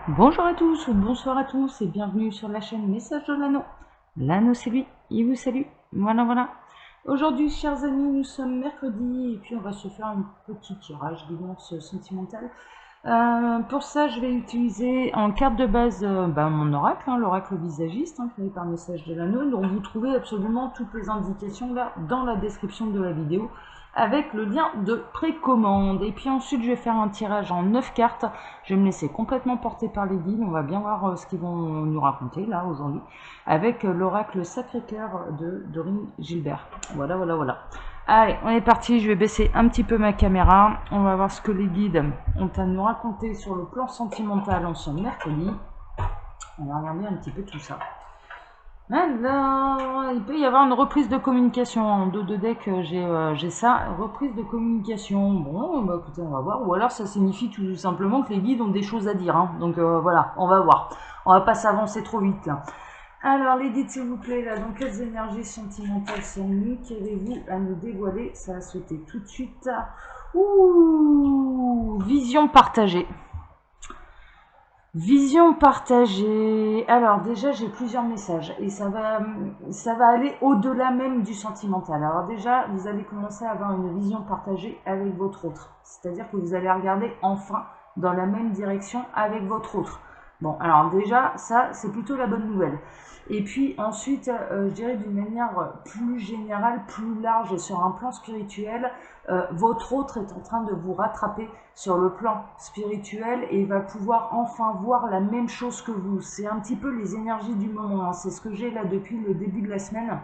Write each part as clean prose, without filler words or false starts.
Bonjour à tous ou bonsoir à tous et bienvenue sur la chaîne Message de l'Anneau. L'Anneau c'est lui, il vous salue. Voilà, voilà. Aujourd'hui, chers amis, nous sommes mercredi et puis on va se faire un petit tirage d'immense sentimental. Pour ça, je vais utiliser en carte de base mon oracle, l'oracle visagiste, créé par Message de l'Anneau. Donc vous trouvez absolument toutes les indications là dans la description de la vidéo avec le lien de précommande. Et puis ensuite, je vais faire un tirage en 9 cartes. Je vais me laisser complètement porter par les guides. On va bien voir ce qu'ils vont nous raconter là aujourd'hui avec l'oracle Sacré-Cœur de Dorine Gilbert. Voilà, voilà, voilà. Allez, on est parti, je vais baisser un petit peu ma caméra. On va voir ce que les guides ont à nous raconter sur le plan sentimental en ce mercredi. On va regarder un petit peu tout ça. Alors, il peut y avoir une reprise de communication. En dos de deck, j'ai ça. Reprise de communication. Bon, bah écoutez, on va voir. Ou alors ça signifie tout simplement que les guides ont des choses à dire. Donc voilà, on va voir. On va pas s'avancer trop vite là. Alors, les guides, s'il vous plaît, là, dans quelles énergies sentimentales sommes-nous? Qu'avez-vous à nous dévoiler? Ça va sauter tout de suite. Ouh, vision partagée. Vision partagée. Alors déjà, j'ai plusieurs messages et ça va aller au-delà même du sentimental. Alors déjà, vous allez commencer à avoir une vision partagée avec votre autre. C'est-à-dire que vous allez regarder enfin dans la même direction avec votre autre. Bon, alors déjà, ça, c'est plutôt la bonne nouvelle. Et puis ensuite, je dirais d'une manière plus générale, plus large sur un plan spirituel, votre autre est en train de vous rattraper sur le plan spirituel et va pouvoir enfin voir la même chose que vous. C'est un petit peu les énergies du moment, c'est ce que j'ai là depuis le début de la semaine.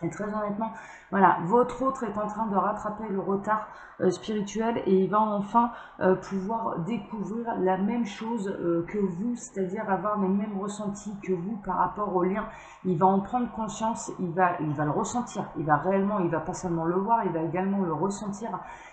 Et très honnêtement, voilà, votre autre est en train de rattraper le retard spirituel et il va enfin pouvoir découvrir la même chose que vous, c'est-à-dire avoir les mêmes ressentis que vous par rapport au lien. Il va en prendre conscience, il va le ressentir, il va pas seulement le voir, il va également le ressentir.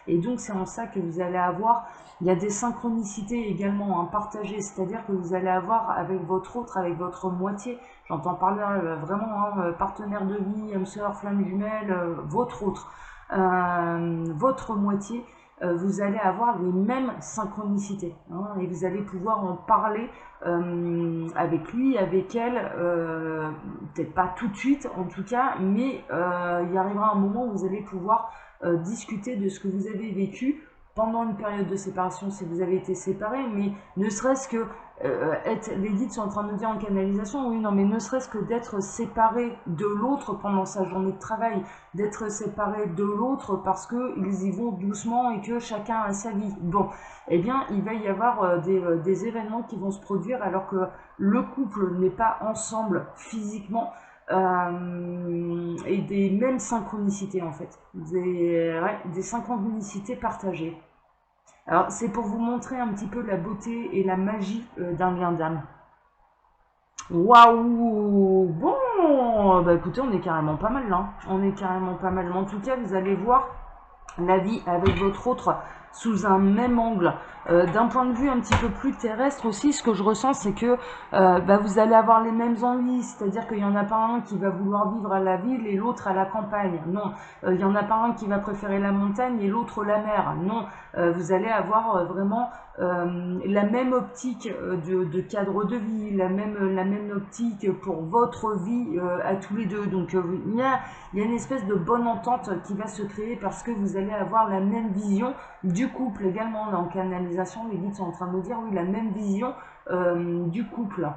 Et donc c'est en ça que vous allez avoir, il y a des synchronicités également partagées, c'est-à-dire que vous allez avoir avec votre autre, avec votre moitié. J'entends parler vraiment partenaire de vie, âme sœur, flamme jumelle, votre autre, votre moitié, vous allez avoir les mêmes synchronicités et vous allez pouvoir en parler avec lui, avec elle, peut-être pas tout de suite en tout cas, mais il y arrivera un moment où vous allez pouvoir discuter de ce que vous avez vécu pendant une période de séparation si vous avez été séparés, mais ne serait-ce que les guides sont en train de me dire en canalisation, oui, non, mais ne serait-ce que d'être séparé de l'autre pendant sa journée de travail, d'être séparé de l'autre parce qu'ils y vont doucement et que chacun a sa vie. Bon, eh bien, il va y avoir des événements qui vont se produire alors que le couple n'est pas ensemble physiquement. Et des mêmes synchronicités en fait, des synchronicités partagées. Alors, c'est pour vous montrer un petit peu la beauté et la magie d'un lien d'âme. Waouh! Bon, bah écoutez, on est carrément pas mal là. On est carrément pas mal. Mais en tout cas, vous allez voir la vie avec votre autre sous un même angle. D'un point de vue un petit peu plus terrestre aussi, ce que je ressens, c'est que vous allez avoir les mêmes envies, c'est-à-dire qu'il n'y en a pas un qui va vouloir vivre à la ville et l'autre à la campagne. Non, il n'y en a pas un qui va préférer la montagne et l'autre la mer. Non, vous allez avoir vraiment la même optique de cadre de vie, la même optique pour votre vie à tous les deux. Donc il y a une espèce de bonne entente qui va se créer parce que vous allez avoir la même vision du couple également. Là, en canalisation, les guides sont en train de me dire oui, la même vision du couple.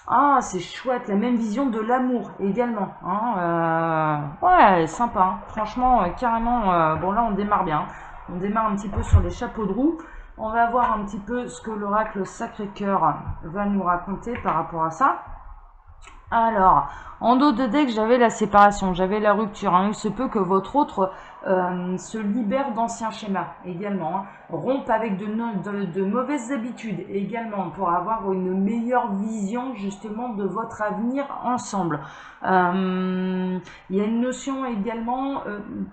Ah, c'est chouette, la même vision de l'amour également. Ouais, sympa. Franchement, carrément, bon là on démarre bien. On démarre un petit peu sur les chapeaux de roue. On va voir un petit peu ce que l'oracle Sacré-Cœur va nous raconter par rapport à ça. Alors, en dos de deck, j'avais la séparation, j'avais la rupture. Il se peut que votre autre se libère d'anciens schémas également. Rompe avec de mauvaises habitudes également pour avoir une meilleure vision justement de votre avenir ensemble. Il y a une notion également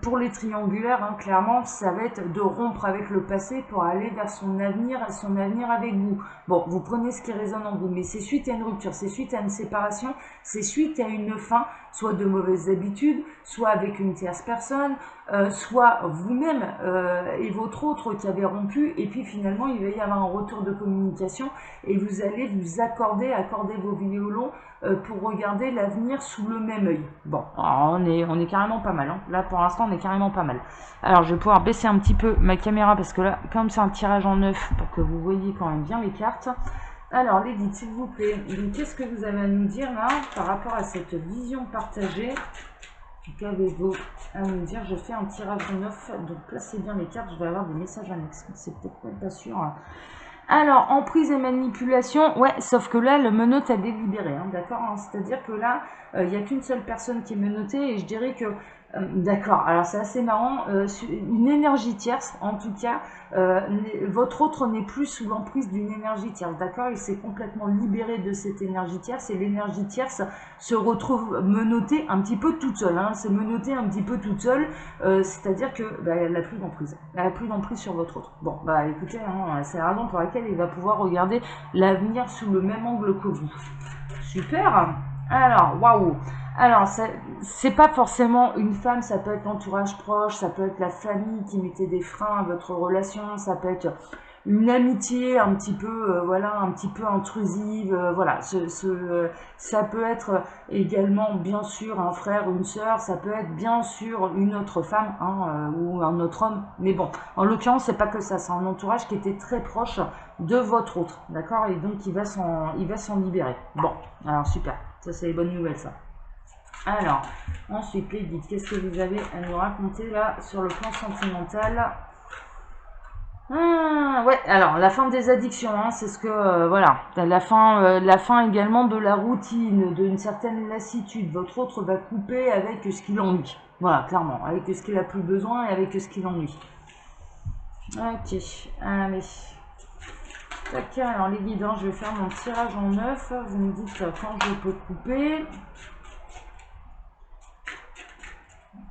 pour les triangulaires, clairement, ça va être de rompre avec le passé pour aller vers son avenir et son avenir avec vous. Bon, vous prenez ce qui résonne en vous, mais c'est suite à une rupture, c'est suite à une séparation, c'est suite à une fin, soit de mauvaises habitudes, soit avec une tierce personne, soit vous-même et votre autre qui avez rompu, et puis finalement il va y avoir un retour de communication et vous allez vous accorder vos violons pour regarder l'avenir sous le même œil. Bon, alors on est carrément pas mal, hein. Là pour l'instant on est carrément pas mal. Alors je vais pouvoir baisser un petit peu ma caméra parce que là, comme c'est un tirage en neuf, pour que vous voyez quand même bien les cartes. Alors les guides, s'il vous plaît, qu'est-ce que vous avez à nous dire là par rapport à cette vision partagée? Qu'avez-vous à nous dire? Je fais un tirage en neuf, donc placez bien les cartes, je vais avoir des messages annexes, c'est peut-être pas sûr. Alors, emprise et manipulation, ouais, sauf que là, le menotte a délibéré, hein, d'accord, hein, c'est-à-dire que là, il n'y a qu'une seule personne qui est menottée, et je dirais que, d'accord, alors c'est assez marrant, une énergie tierce, en tout cas, votre autre n'est plus sous l'emprise d'une énergie tierce, d'accord, il s'est complètement libéré de cette énergie tierce, et l'énergie tierce se retrouve menottée un petit peu toute seule, hein, c'est menottée un petit peu toute seule, c'est-à-dire que elle n'a plus d'emprise, elle n'a plus d'emprise sur votre autre. Bon, bah écoutez, hein, c'est la raison pour laquelle il va pouvoir regarder l'avenir sous le même angle que vous. Super. Alors, waouh. Alors, c'est pas forcément une femme, ça peut être l'entourage proche, ça peut être la famille qui mettait des freins à votre relation, ça peut être une amitié un petit peu, voilà, un petit peu intrusive, voilà. Ça peut être également, bien sûr, un frère ou une sœur, ça peut être bien sûr une autre femme, hein, ou un autre homme. Mais bon, en l'occurrence, c'est pas que ça, c'est un entourage qui était très proche de votre autre, d'accord? Et donc, il va s'en libérer. Bon, alors super, ça c'est les bonnes nouvelles, ça. Alors, ensuite, les guides, qu'est-ce que vous avez à nous raconter là sur le plan sentimental? Ouais, alors la fin des addictions, hein, c'est ce que voilà, la fin également de la routine, d'une certaine lassitude. Votre autre va couper avec ce qu'il ennuie. Voilà, clairement, avec ce qu'il a plus besoin et avec ce qu'il ennuie. Ok, allez. Tac, alors les guides, hein, je vais faire mon tirage en neuf. Vous me dites quand je peux couper.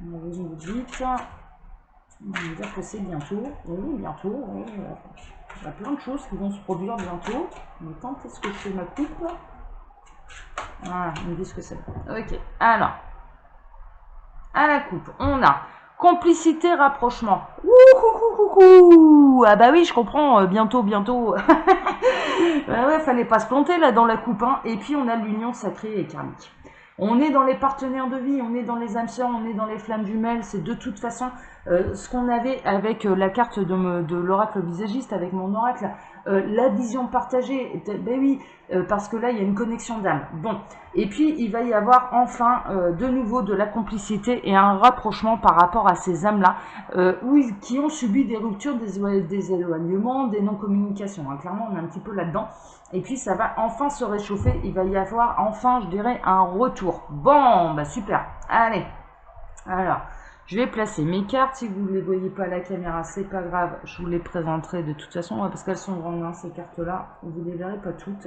Vous me dites. On va dire que c'est bientôt. Oui, bientôt. Oui. Il y a plein de choses qui vont se produire bientôt. Mais quand est-ce que je fais ma coupe? Ah, ils me disent que c'est bon. Ok. Alors, à la coupe, on a complicité, rapprochement. Ouh, ah bah oui, je comprends. Bientôt. Bah ouais, fallait pas se planter là dans la coupe, hein. Et puis on a l'union sacrée et karmique. On est dans les partenaires de vie, on est dans les âmes sœurs, on est dans les flammes jumelles. C'est de toute façon ce qu'on avait avec la carte de l'oracle visagiste, avec mon oracle, la vision partagée. Ben oui, parce que là, il y a une connexion d'âme. Bon, et puis il va y avoir enfin de nouveau de la complicité et un rapprochement par rapport à ces âmes-là, qui ont subi des ruptures, des éloignements, des non-communications. Hein. Clairement, on est un petit peu là-dedans. Et puis ça va enfin se réchauffer, il va y avoir enfin, je dirais, un retour. Bon, bah super, allez. Alors, je vais placer mes cartes, si vous ne les voyez pas à la caméra, c'est pas grave, je vous les présenterai de toute façon, parce qu'elles sont grandes, hein, ces cartes-là, vous ne les verrez pas toutes.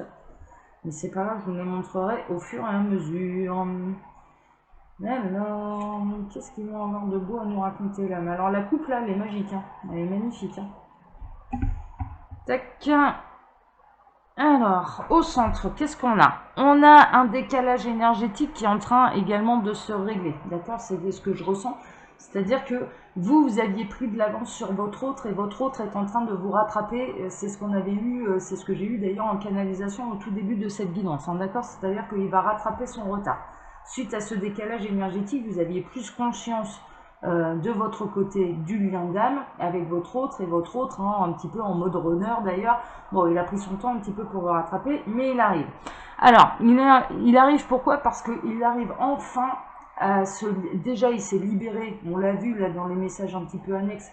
Mais c'est pas grave, je vous les montrerai au fur et à mesure. Alors, qu'est-ce qu'ils vont avoir de beau à nous raconter là? Mais alors la coupe là, elle est magique, hein. Elle est magnifique. Hein. Tac. Alors, au centre, qu'est-ce qu'on a? On a un décalage énergétique qui est en train également de se régler. D'accord? C'est ce que je ressens. C'est-à-dire que vous aviez pris de l'avance sur votre autre et votre autre est en train de vous rattraper. C'est ce qu'on avait eu, c'est ce que j'ai eu d'ailleurs en canalisation au tout début de cette guidance. Hein, d'accord? C'est-à-dire qu'il va rattraper son retard. Suite à ce décalage énergétique, vous aviez plus conscience de votre côté du lien d'âme avec votre autre, et votre autre, hein, un petit peu en mode runner d'ailleurs. Bon, il a pris son temps un petit peu pour le rattraper, mais il arrive. Alors, il arrive pourquoi? Parce qu'il arrive enfin à se... Déjà, il s'est libéré, on l'a vu là dans les messages un petit peu annexes,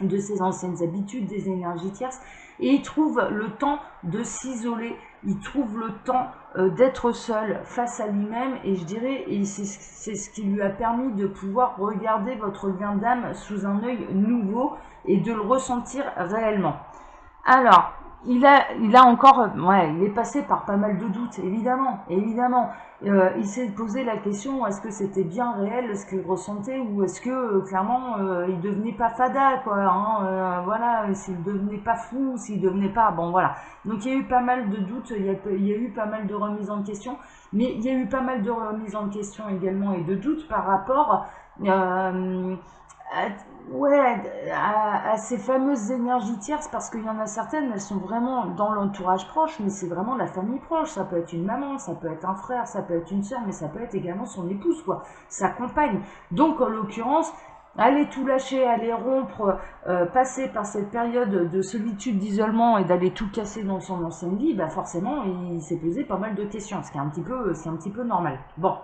de ses anciennes habitudes, des énergies tierces, et il trouve le temps de s'isoler, il trouve le temps d'être seul face à lui-même, et je dirais, et c'est ce qui lui a permis de pouvoir regarder votre lien d'âme sous un œil nouveau et de le ressentir réellement. Alors, il a encore, ouais, il est passé par pas mal de doutes, évidemment. Il s'est posé la question, est-ce que c'était bien réel ce qu'il ressentait, ou est-ce que clairement il devenait pas fada, quoi, hein, voilà, s'il devenait pas fou, s'il devenait pas, bon voilà. Donc il y a eu pas mal de doutes, il y a eu pas mal de remises en question, mais il y a eu pas mal de remises en question également et de doutes par rapport Ouais, à ces fameuses énergies tierces, parce qu'il y en a certaines, elles sont vraiment dans l'entourage proche, mais c'est vraiment la famille proche. Ça peut être une maman, ça peut être un frère, ça peut être une sœur, mais ça peut être également son épouse, quoi, sa compagne. Donc, en l'occurrence, aller tout lâcher, aller rompre, passer par cette période de solitude, d'isolement et d'aller tout casser dans son ancienne vie, bah forcément, il s'est posé pas mal de questions, ce qui est un petit peu normal. Bon.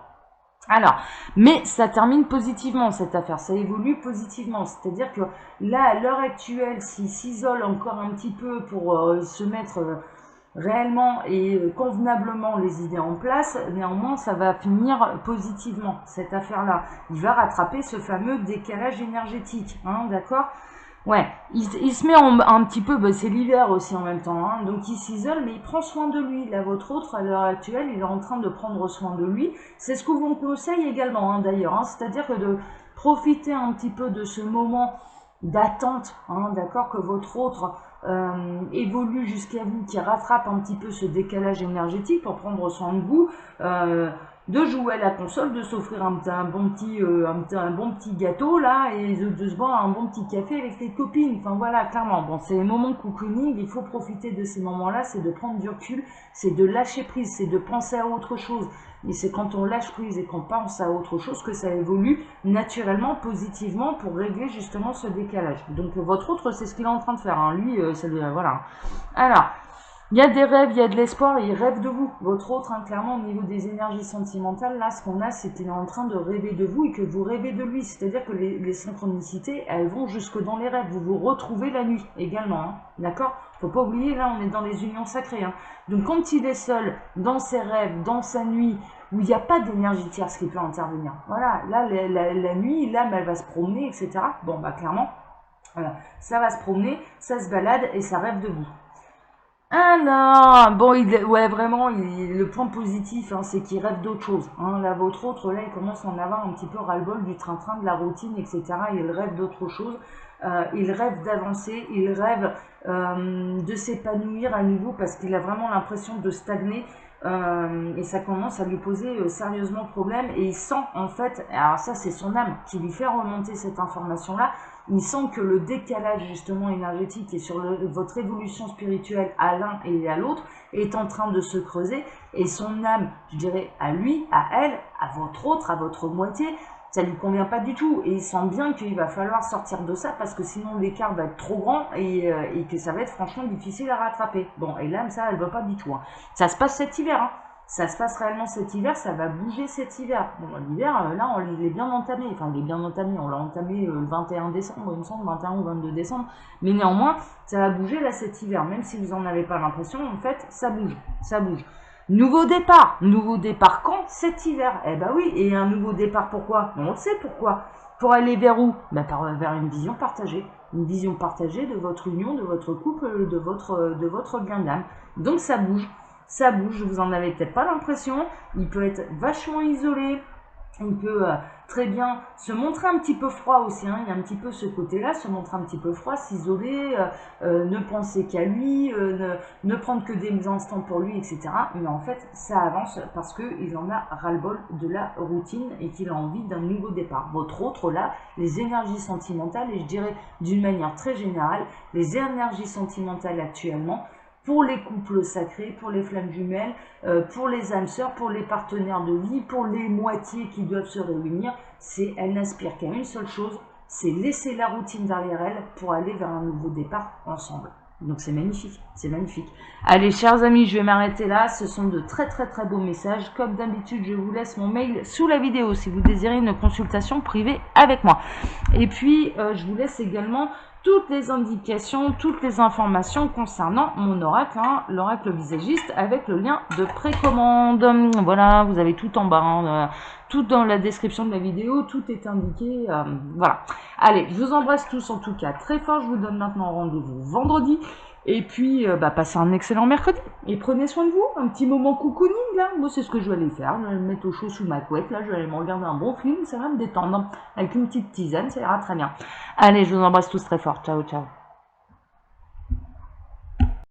Alors, mais ça termine positivement cette affaire, ça évolue positivement, c'est-à-dire que là, à l'heure actuelle, s'il s'isole encore un petit peu pour se mettre réellement et convenablement les idées en place, néanmoins, ça va finir positivement, cette affaire-là. Il va rattraper ce fameux décalage énergétique, hein, d'accord? Ouais, il se met un petit peu, bah, c'est l'hiver aussi en même temps, hein, donc il s'isole, mais il prend soin de lui. Là, votre autre, à l'heure actuelle, il est en train de prendre soin de lui. C'est ce que vous conseille également, hein, d'ailleurs, hein, c'est-à-dire que de profiter un petit peu de ce moment d'attente, hein, d'accord, que votre autre évolue jusqu'à vous, qui rattrape un petit peu ce décalage énergétique pour prendre soin de vous. De jouer à la console, de s'offrir un bon petit gâteau là, et de se boire un bon petit café avec les copines. Enfin voilà, clairement, bon, c'est les moments cocooning, il faut profiter de ces moments-là, c'est de prendre du recul, c'est de lâcher prise, c'est de penser à autre chose. Et c'est quand on lâche prise et qu'on pense à autre chose que ça évolue naturellement, positivement, pour régler justement ce décalage. Donc votre autre, c'est ce qu'il est en train de faire, hein. Lui, voilà. Alors, il y a des rêves, il y a de l'espoir, et il rêve de vous. Votre autre, hein, clairement, au niveau des énergies sentimentales, là, ce qu'on a, c'est qu'il est en train de rêver de vous et que vous rêvez de lui. C'est-à-dire que les synchronicités, elles vont jusque dans les rêves. Vous vous retrouvez la nuit également, hein, d'accord? Faut pas oublier, là, on est dans les unions sacrées, hein. Donc, quand il est seul, dans ses rêves, dans sa nuit, où il n'y a pas d'énergie tierce qui peut intervenir, voilà, là, la nuit, l'âme, elle va se promener, etc. Bon, bah, clairement, voilà, ça va se promener, ça se balade et ça rêve de vous. Ah non, bon, ouais, vraiment, le point positif, hein, c'est qu'il rêve d'autre chose, hein. Là, votre autre, là, il commence à en avoir un petit peu ras-le-bol du train-train, de la routine, etc. Il rêve d'autre chose, il rêve d'avancer, il rêve de s'épanouir à nouveau parce qu'il a vraiment l'impression de stagner. Et ça commence à lui poser sérieusement problème, et il sent en fait, alors ça c'est son âme qui lui fait remonter cette information là, il sent que le décalage justement énergétique et sur votre évolution spirituelle à l'un et à l'autre est en train de se creuser, et son âme, je dirais à lui, à elle, à votre autre, à votre moitié, ça lui convient pas du tout, et il sent bien qu'il va falloir sortir de ça parce que sinon l'écart va être trop grand, et que ça va être franchement difficile à rattraper. Bon, et l'âme, ça elle veut pas du tout, hein. Ça se passe cet hiver, hein. Ça se passe réellement cet hiver, ça va bouger cet hiver. Bon, l'hiver, là, il est bien entamé. Enfin, il est bien entamé. On l'a entamé le 21 décembre, il me semble, 21 ou 22 décembre. Mais néanmoins, ça va bouger là cet hiver. Même si vous n'en avez pas l'impression, en fait, ça bouge. Ça bouge. Nouveau départ. Nouveau départ quand? Cet hiver. Eh ben oui, et un nouveau départ pourquoi? On le sait pourquoi. Pour aller vers où? Ben vers une vision partagée. Une vision partagée de votre union, de votre couple, de votre bien d'âme. Donc ça bouge. Ça bouge, vous en avez peut-être pas l'impression, il peut être vachement isolé, il peut très bien se montrer un petit peu froid aussi, hein. Il y a un petit peu ce côté-là, se montrer un petit peu froid, s'isoler, ne penser qu'à lui, ne prendre que des instants pour lui, etc. Mais en fait, ça avance parce qu'il en a ras-le-bol de la routine et qu'il a envie d'un nouveau départ. Votre autre, là, les énergies sentimentales, et je dirais d'une manière très générale, les énergies sentimentales actuellement, pour les couples sacrés, pour les flammes jumelles, pour les âmes sœurs, pour les partenaires de vie, pour les moitiés qui doivent se réunir, elles n'aspirent qu'à une seule chose, c'est laisser la routine derrière elles pour aller vers un nouveau départ ensemble. Donc c'est magnifique, c'est magnifique. Allez, chers amis, je vais m'arrêter là. Ce sont de très très très beaux messages. Comme d'habitude, je vous laisse mon mail sous la vidéo si vous désirez une consultation privée avec moi. Et puis, je vous laisse également toutes les indications, toutes les informations concernant mon oracle, hein, l'oracle visagiste, avec le lien de précommande. Voilà, vous avez tout en bas, hein, tout dans la description de la vidéo, tout est indiqué. Voilà. Allez, je vous embrasse tous en tout cas très fort. Je vous donne maintenant rendez-vous vendredi. Et puis, passez un excellent mercredi. Et prenez soin de vous. Un petit moment cocooning, là. Moi, c'est ce que je vais aller faire. Je vais me mettre au chaud sous ma couette. Là, je vais aller me regarder un bon film. Ça va me détendre. Avec une petite tisane, ça ira très bien. Allez, je vous embrasse tous très fort. Ciao, ciao.